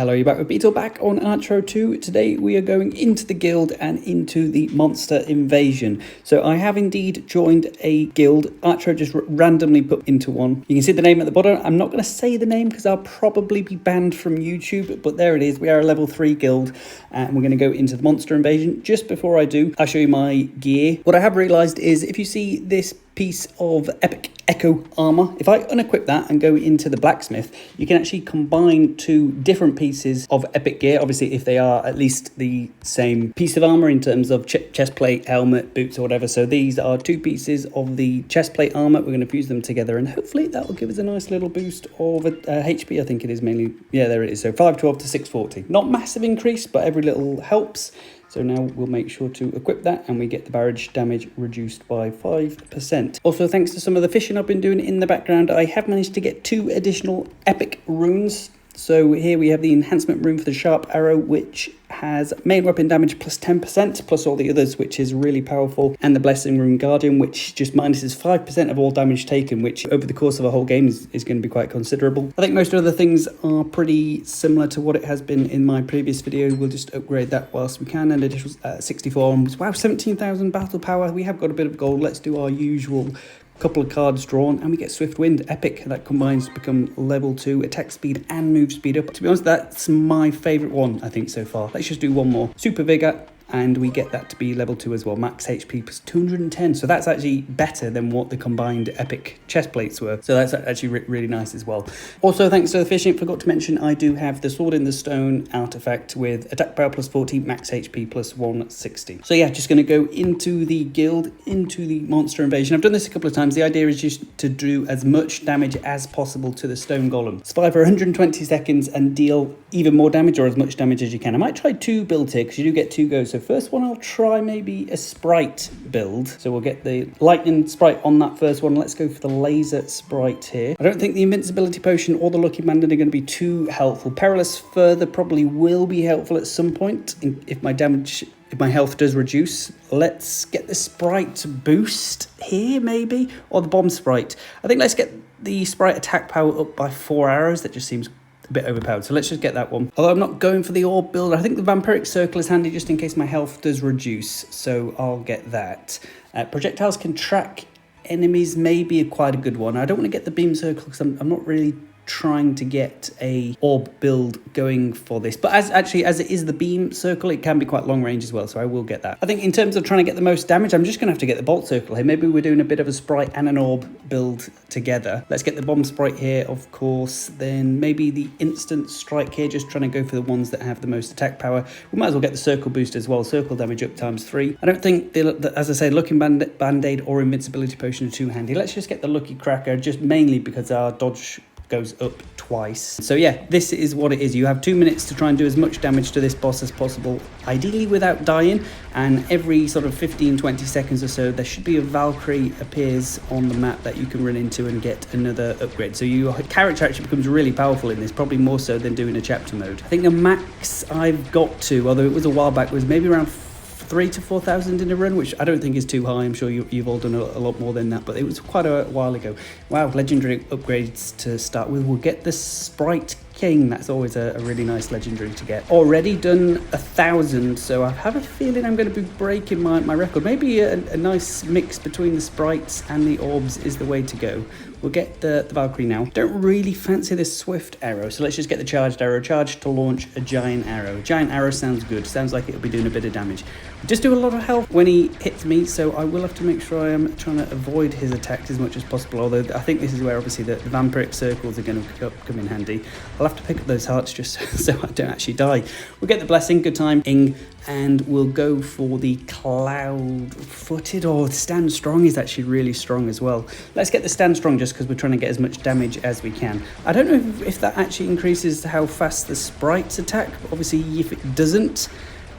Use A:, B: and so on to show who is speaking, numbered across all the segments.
A: Hello, you're back with Beatle, back on Archero 2. Today we are going into the guild and into the monster invasion. So I have indeed joined a guild. Archero just randomly put into one. You can see the name at the bottom. I'm not going to say the name because I'll probably be banned from YouTube, but there it is. We are a level 3 guild and we're going to go into the monster invasion. Just before I do, I'll show you my gear. What I have realised is if you see this piece of epic echo armor, if I unequip that and go into the blacksmith, you can actually combine two different pieces of epic gear, obviously if they are at least the same piece of armor in terms of chest plate, helmet, boots or whatever. So these are two pieces of the chest plate armor. We're going to fuse them together and hopefully that will give us a nice little boost of HP. I think it is mainly, yeah, there it is. So 512 to 640, not massive increase, but every little helps. So now we'll make sure to equip that and we get the barrage damage reduced by 5%. Also, thanks to some of the fishing I've been doing in the background, I have managed to get 2 additional epic runes. So here we have the enhancement rune for the sharp arrow, which has main weapon damage plus 10%, plus all the others, which is really powerful. And the blessing rune guardian, which just minuses 5% of all damage taken, which over the course of a whole game is going to be quite considerable. I think most other things are pretty similar to what it has been in my previous video. We'll just upgrade that whilst we can. And additional 64 onwards. Wow, 17,000 battle power. We have got a bit of gold. Let's do our usual couple of cards drawn and we get Swift Wind, epic. That combines to become level 2 attack speed and move speed up. To be honest, that's my favorite one I think so far. Let's just do one more. Super Vigor, and we get that to be level 2 as well, max HP plus 210. So that's actually better than what the combined epic chest plates were. So that's actually really nice as well. Also, thanks to the fishing, forgot to mention I do have the Sword in the Stone artifact with attack power plus 40, max HP plus 160. So yeah, just going to go into the guild, into the monster invasion. I've done this a couple of times. The idea is just to do as much damage as possible to the stone golem. Survive for 120 seconds and deal even more damage or as much damage as you can. I might try 2 builds here because you do get 2 goes. So first one, I'll try maybe a sprite build. So we'll get the lightning sprite on that first one. Let's go for the laser sprite here. I don't think the invincibility potion or the lucky bandit are going to be too helpful. Perilous further probably will be helpful at some point if my health does reduce. Let's get the sprite boost here maybe, or the bomb sprite. I think let's get the sprite attack power up by 4 arrows. That just seems a bit overpowered, so let's just get that one. Although I'm not going for the orb build, I think the vampiric circle is handy just in case my health does reduce, so I'll get that. Projectiles can track enemies, maybe quite a good one. I don't want to get the beam circle because I'm not really trying to get a orb build going for this, but as it is the beam circle, it can be quite long range as well, so I will get that. I think in terms of trying to get the most damage, I'm just gonna have to get the bolt circle here. Maybe we're doing a bit of a sprite and an orb build together. Let's get the bomb sprite here, of course, then maybe the instant strike here, just trying to go for the ones that have the most attack power. We might as well get the circle boost as well, circle damage up ×3. I don't think as I say, looking band-aid or invincibility potion are too handy. Let's just get the lucky cracker, just mainly because our dodge goes up twice. So yeah, this is what it is. You have 2 minutes to try and do as much damage to this boss as possible, ideally without dying, and every sort of 15-20 seconds or so there should be a Valkyrie appears on the map that you can run into and get another upgrade. So your character actually becomes really powerful in this, probably more so than doing a chapter mode. I think the max I've got to, although it was a while back, was maybe around 3,000 to 4,000 in a run, which I don't think is too high. I'm sure you've all done a lot more than that, but it was quite a while ago. Wow, legendary upgrades to start with. We'll get the Sprite King. That's always a really nice legendary to get. Already done 1,000, so I have a feeling I'm going to be breaking my record. Maybe a nice mix between the sprites and the orbs is the way to go. We'll get the Valkyrie now. Don't really fancy this swift arrow, so let's just get the charged arrow. Charged to launch a giant arrow. A giant arrow sounds good. Sounds like it'll be doing a bit of damage. Just do a lot of health when he hits me, so I will have to make sure I am trying to avoid his attacks as much as possible, although I think this is where obviously the vampiric circles are going to come in handy. I'll have to pick up those hearts just so I don't actually die. We'll get the blessing, good time, and we'll go for the cloud-footed, or stand strong is actually really strong as well. Let's get the stand strong just because we're trying to get as much damage as we can. I don't know if that actually increases how fast the sprites attack. Obviously, if it doesn't,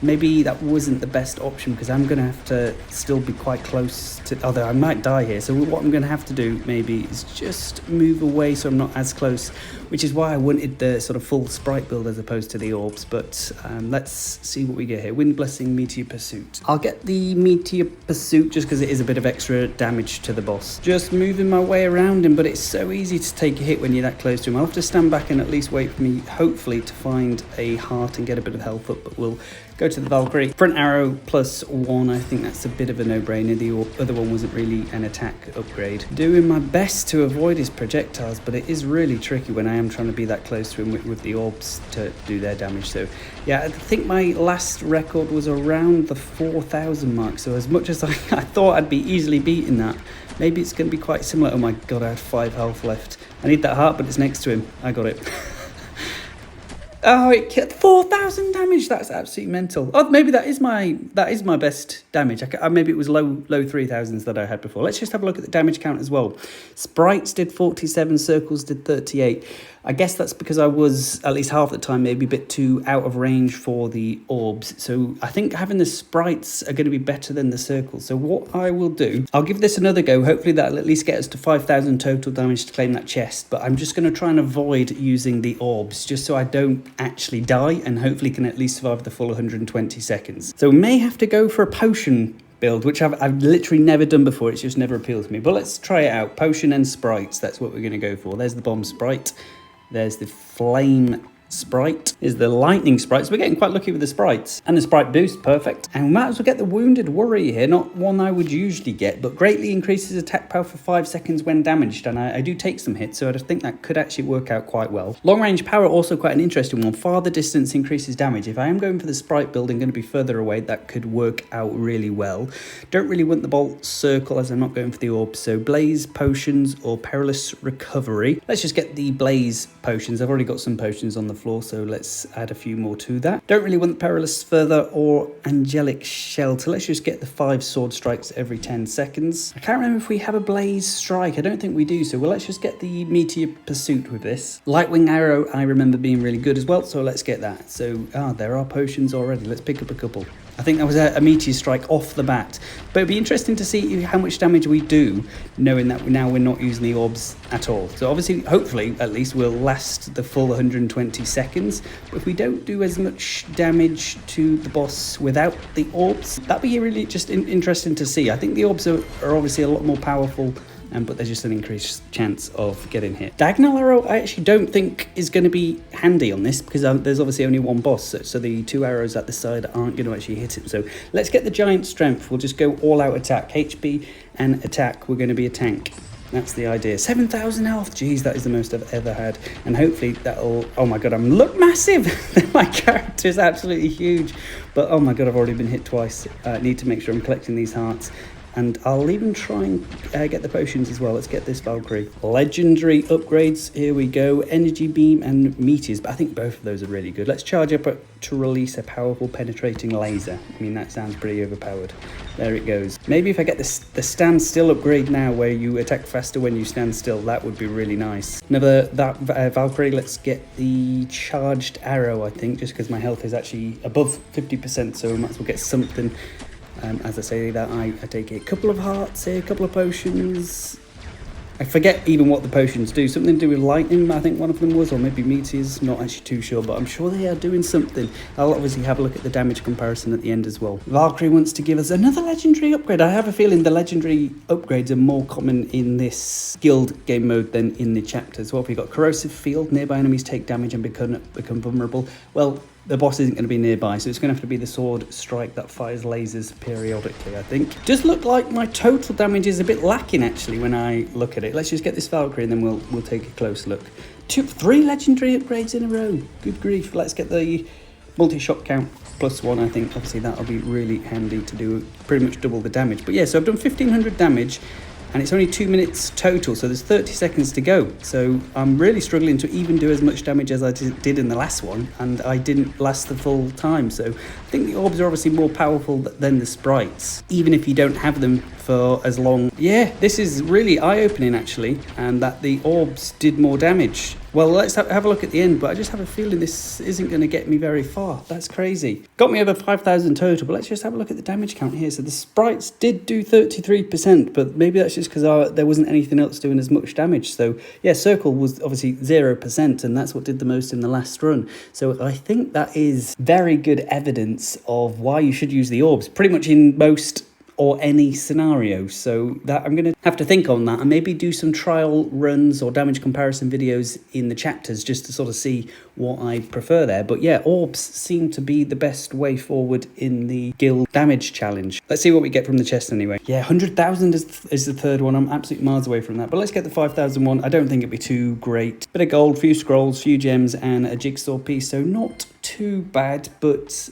A: maybe that wasn't the best option because I'm going to have to still be quite close to, although I might die here. So what I'm going to have to do maybe is just move away so I'm not as close, which is why I wanted the sort of full sprite build as opposed to the orbs. But let's see what we get here. Wind Blessing, Meteor Pursuit. I'll get the Meteor Pursuit just because it is a bit of extra damage to the boss. Just moving my way around him, but it's so easy to take a hit when you're that close to him. I'll have to stand back and at least wait for me, hopefully, to find a heart and get a bit of health up, but we'll go to the Valkyrie. Front arrow +1, I think that's a bit of a no-brainer. The other one wasn't really an attack upgrade. Doing my best to avoid his projectiles, but it is really tricky when I am trying to be that close to him with the orbs to do their damage. So yeah, I think my last record was around the 4,000 mark, so as much as I thought I'd be easily beating that, maybe it's going to be quite similar. Oh my god, I had 5 health left. I need that heart, but it's next to him. I got it. Oh, it killed 4,000 damage. That's absolutely mental. Oh, maybe that is my best damage. Maybe it was low 3,000s that I had before. Let's just have a look at the damage count as well. Sprites did 47, circles did 38. I guess that's because I was, at least half the time, maybe a bit too out of range for the orbs. So I think having the sprites are going to be better than the circles. So what I will do, I'll give this another go. Hopefully that'll at least get us to 5,000 total damage to claim that chest. But I'm just going to try and avoid using the orbs, just so I don't actually die, and hopefully can at least survive the full 120 seconds. So we may have to go for a potion build, which I've literally never done before. It's just never appealed to me. But let's try it out. Potion and sprites. That's what we're going to go for. There's the bomb sprite. There's the flame sprite. Is the lightning sprite. So we're getting quite lucky with the sprites. And the sprite boost, perfect. And we might as well get the wounded warrior here. Not one I would usually get, but greatly increases attack power for 5 seconds when damaged. And I do take some hits, so I think that could actually work out quite well. Long range power, also quite an interesting one. Farther distance increases damage. If I am going for the sprite build and going to be further away, that could work out really well. Don't really want the bolt circle as I'm not going for the orb. So blaze potions or perilous recovery. Let's just get the blaze potions. I've already got some potions on the floor, so let's add a few more to that. Don't really want the perilous further or angelic shelter. Let's just get the 5 sword strikes every 10 seconds. I can't remember if we have a blaze strike. I don't think we do, so let's just get the meteor pursuit with this. Lightwing arrow I remember being really good as well, so let's get that. So there are potions already. Let's pick up a couple. I think that was a meteor strike off the bat. But it'd be interesting to see how much damage we do, knowing that now we're not using the orbs at all. So obviously, hopefully, at least we'll last the full 120 seconds. But if we don't do as much damage to the boss without the orbs, that'd be really just interesting to see. I think the orbs are obviously a lot more powerful, but there's just an increased chance of getting hit. Diagonal arrow I actually don't think is going to be handy on this because there's obviously only one boss, so the 2 arrows at the side aren't going to actually hit him. So let's get the giant strength. We'll just go all out attack. HP and attack, we're going to be a tank. That's the idea. 7,000 health. Jeez, that is the most I've ever had. And hopefully that'll... Oh my god, I'm look massive. My character is absolutely huge. But oh my god, I've already been hit twice. I need to make sure I'm collecting these hearts. And I'll even try and get the potions as well. Let's get this Valkyrie. Legendary upgrades. Here we go. Energy beam and meteors. But I think both of those are really good. Let's charge up to release a powerful penetrating laser. I mean, that sounds pretty overpowered. There it goes. Maybe if I get the stand still upgrade now, where you attack faster when you stand still, that would be really nice. Another Valkyrie. Let's get the charged arrow, I think, just because my health is actually above 50%, so we might as well get something. As I say that, I take a couple of hearts here, a couple of potions. I forget even what the potions do. Something to do with lightning, I think one of them was, or maybe meteors. Not actually too sure, but I'm sure they are doing something. I'll obviously have a look at the damage comparison at the end as well. Valkyrie wants to give us another legendary upgrade. I have a feeling the legendary upgrades are more common in this guild game mode than in the chapters. What have we got? Corrosive field. Nearby enemies take damage and become vulnerable. Well, the boss isn't going to be nearby, so it's going to have to be the sword strike that fires lasers periodically, I think. Does look like my total damage is a bit lacking, actually, when I look at it. Let's just get this Valkyrie and then we'll take a close look. 3 legendary upgrades in a row. Good grief. Let's get the multi-shot count +1, I think. Obviously, that'll be really handy to do pretty much double the damage. But yeah, so I've done 1,500 damage. And it's only 2 minutes total, so there's 30 seconds to go. So I'm really struggling to even do as much damage as I did in the last one, and I didn't last the full time. So I think the orbs are obviously more powerful than the sprites, even if you don't have them for as long. Yeah, this is really eye-opening actually, and that the orbs did more damage. Well, let's have a look at the end, but I just have a feeling this isn't going to get me very far. That's crazy. Got me over 5,000 total, but let's just have a look at the damage count here. So the sprites did do 33%, but maybe that's just because there wasn't anything else doing as much damage. So yeah, circle was obviously 0%, and that's what did the most in the last run. So I think that is very good evidence of why you should use the orbs, pretty much in most or any scenario. So that I'm going to have to think on that and maybe do some trial runs or damage comparison videos in the chapters just to sort of see what I prefer there. But yeah, orbs seem to be the best way forward in the guild damage challenge. Let's see what we get from the chest anyway. Yeah, 100,000 is the third one. I'm absolutely miles away from that, but let's get the 5,000 one. I don't think it'd be too great. Bit of gold, few scrolls, few gems, and a jigsaw piece, so not too bad. But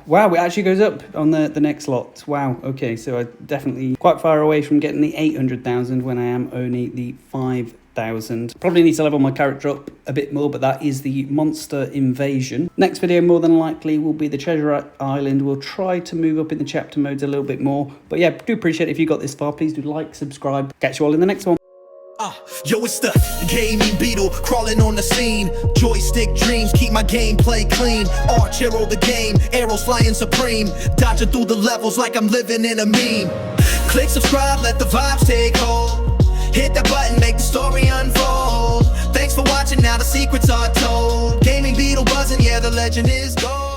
A: wow, it actually goes up on the next lot. Wow, okay, so I'm definitely quite far away from getting the 800,000 when I am only the 5,000. Probably need to level my character up a bit more, but that is the monster invasion. Next video more than likely will be the treasure island. We'll try to move up in the chapter modes a little bit more, but yeah, do appreciate it if you got this far. Please do like, subscribe. Catch you all in the next one.
B: Yo, it's the gaming Beatle crawling on the scene. Joystick dreams keep my gameplay clean. Archero the game, arrows flying supreme. Dodging through the levels like I'm living in a meme. Click subscribe, let the vibes take hold. Hit that button, make the story unfold. Thanks for watching, now the secrets are told. Gaming Beatle buzzing, yeah, the legend is gold.